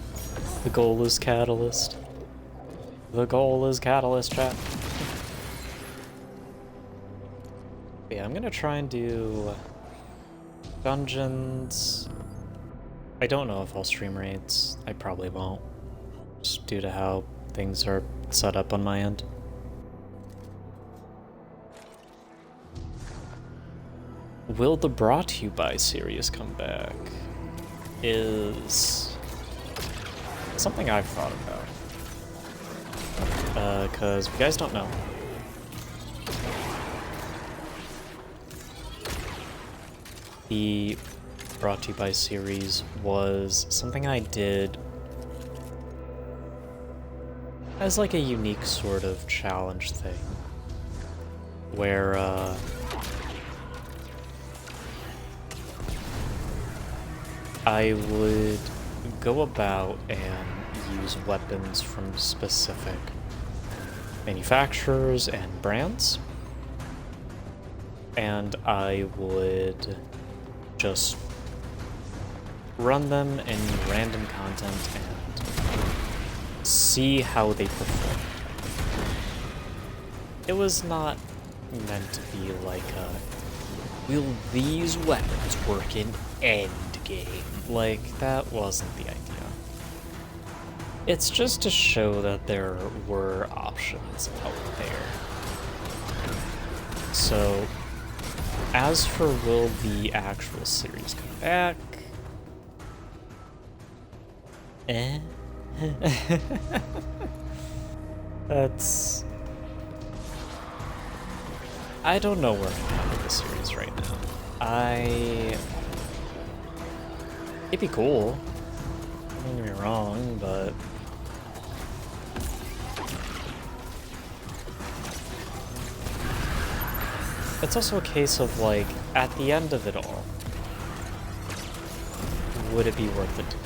The goal is Catalyst. The goal is Catalyst, chat. Yeah, I'm gonna try and do Dungeons... I don't know if I'll stream raids. I probably won't. Just due to how things are set up on my end. Will the Brought to You By series come back? Is something I've thought about. Because if you guys don't know, the Brought to You By series was something I did as like a unique sort of challenge thing, where I would go about and use weapons from specific manufacturers and brands, and I would just run them in random content and see how they perform. It was not meant to be like a, will these weapons work in endgame? Like, that wasn't the idea. It's just to show that there were options out there. So, as for will the actual series come back? That's... I don't know where I'm at with the series right now. It'd be cool. Don't get me wrong, but... It's also a case of, like, at the end of it all, would it be worth it to do?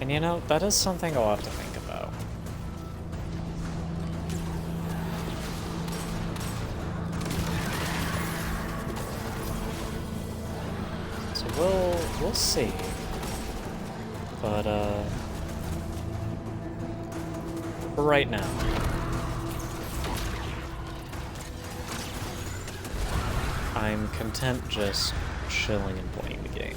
And you know, that is something I'll have to think about. So we'll see. But for right now, I'm content just chilling and playing the game.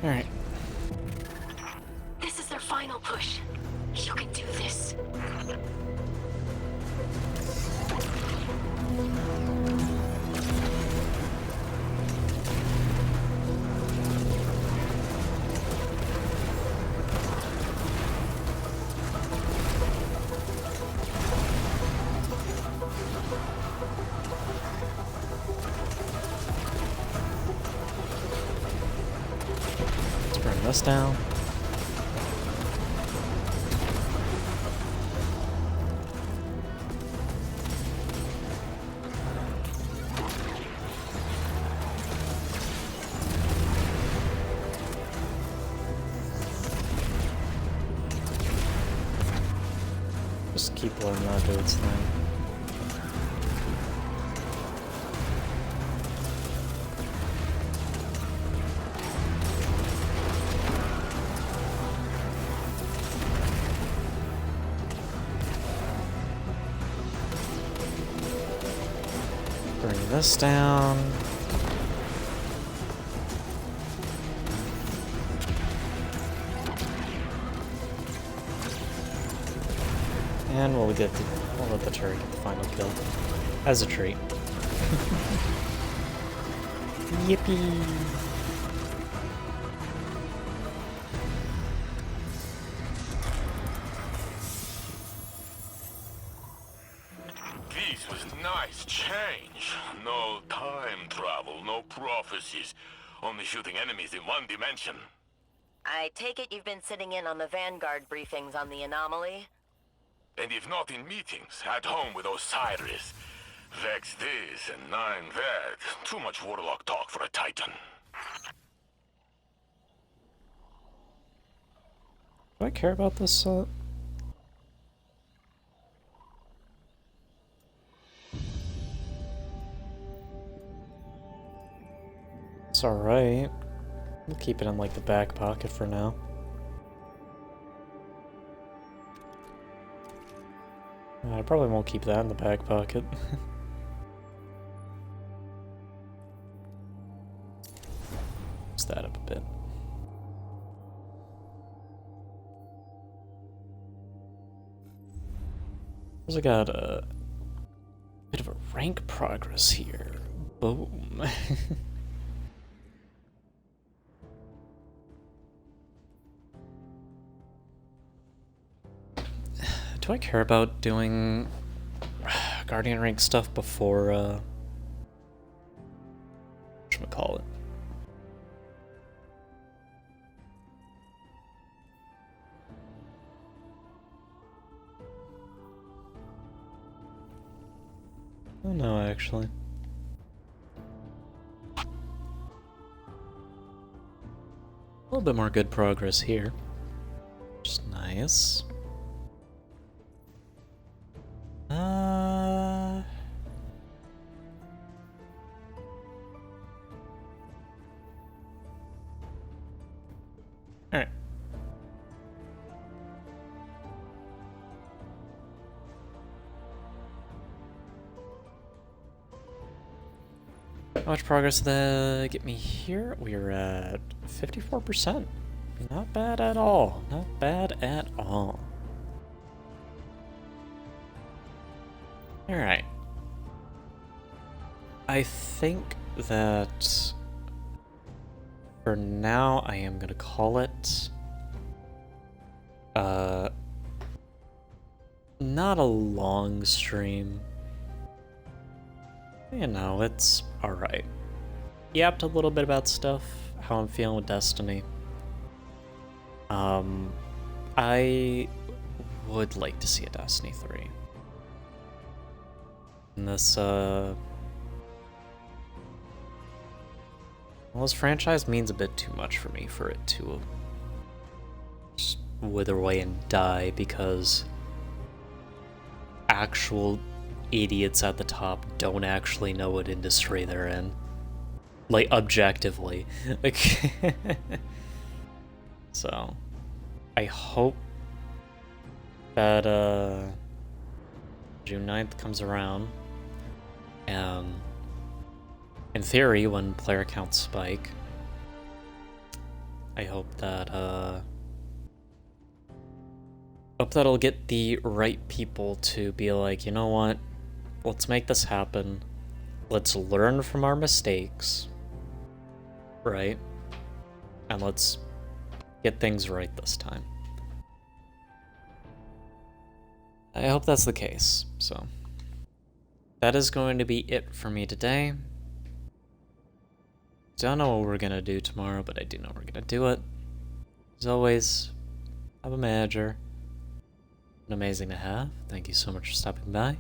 Alright. This is their final push. You can do this. Bring this down. Just keep letting that do its thing. Bring this down. And we'll let the turret get the final kill. As a treat. Yippee! This was nice change. No time travel, no prophecies. Only shooting enemies in one dimension. I take it you've been sitting in on the Vanguard briefings on the anomaly? And if not in meetings, at home with Osiris. Vex this and Nine that. Too much warlock talk for a Titan. Do I care about this set? It's alright. We'll keep it in like the back pocket for now. I probably won't keep that in the back pocket. Boost that up a bit. I got a bit of a rank progress here. Boom. Do I care about doing Guardian rank stuff before, whatchamacallit? Oh no, actually. A little bit more good progress here. Which is nice. Alright. How much progress did that get me here? We're at 54%. Not bad at all. Not bad at all. Alright. I think that for now I am gonna call it not a long stream. You know, it's alright. Yapped a little bit about stuff, how I'm feeling with Destiny. I would like to see a Destiny 3. And this, well, this franchise means a bit too much for me for it to just wither away and die because actual idiots at the top don't actually know what industry they're in. Like, objectively. Like, so, I hope that, June 9th comes around, and in theory, when player counts spike, I hope that, it'll get the right people to be like, you know what, let's make this happen, let's learn from our mistakes, right, and let's get things right this time. I hope that's the case, so that is going to be it for me today. Don't know what we're gonna do tomorrow, but I do know we're gonna do it. As always, have a manager. An amazing to have. Thank you so much for stopping by.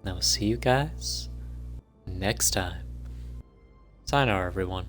And I will see you guys next time. Sayonara, everyone.